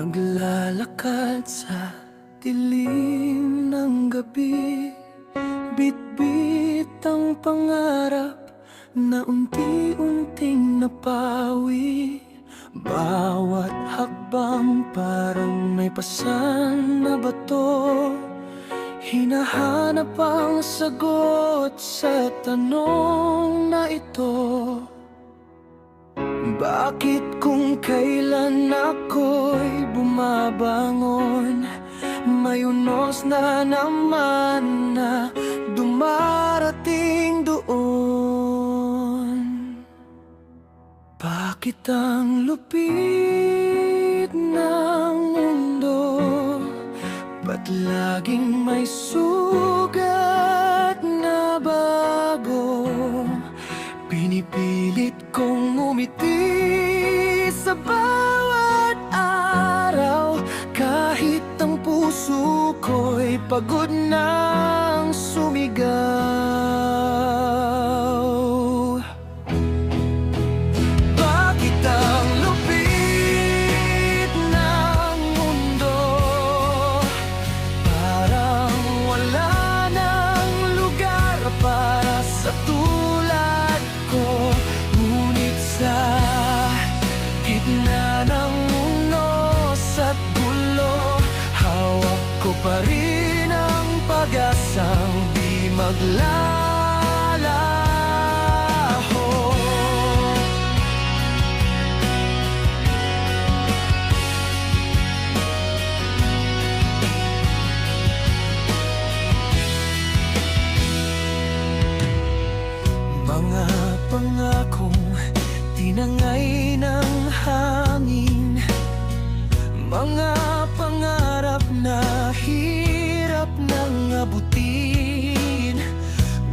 Naglalakad sa dilim ng gabi, bitbit ang pangarap na unti-unting napawi. Bawat hakbang parang may pasan na bato, hinahanap ang sagot sa tanong na ito. Bakit kung kailan ako'y bumabangon, may unos na naman na dumarating doon? Bakit ang lupit ng mundo? Ba't laging may sugat na bago? Pinipilit kong umiti sa bawat araw, kahit ang puso ko'y pagod nang sumigaw. Bakit ang lupit ng mundo? Parang wala nang lugar para sa tulad ko. Ngunit sa gitna ng unos at gulo, hawak ko pa rin ang pag-asang di maglalaho. Mga pangakong tinangay ng hangin, mga pangarap na hirap nang abutin.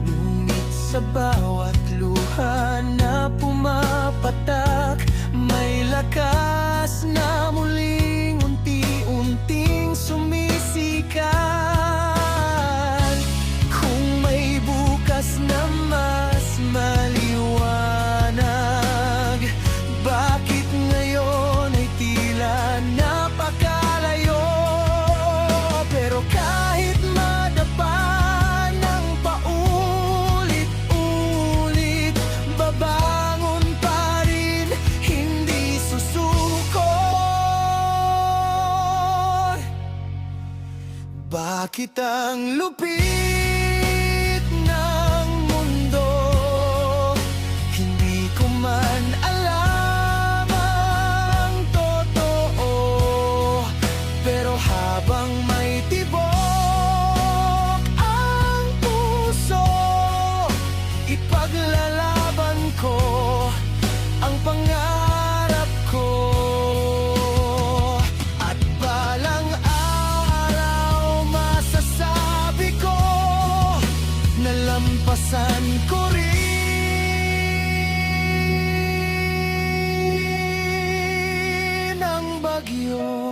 Ngunit sa bawat luha na pumapatak, may lakas na muling unti-unting sumisikat. Kung may bukas na mas maliwanag, bakit ngayon ay tila napakalayo? Pero kahit madapa ng paulit-ulit, babangon pa rin, hindi susuko. Bakit ang lupit ng mundo? Hindi ko man alam ang totoo, pero habang may tibok ang puso, ipaglalaban ko ang pangarap ko. At balang araw masasabi ko, nalampasan ko rin ang bagyo.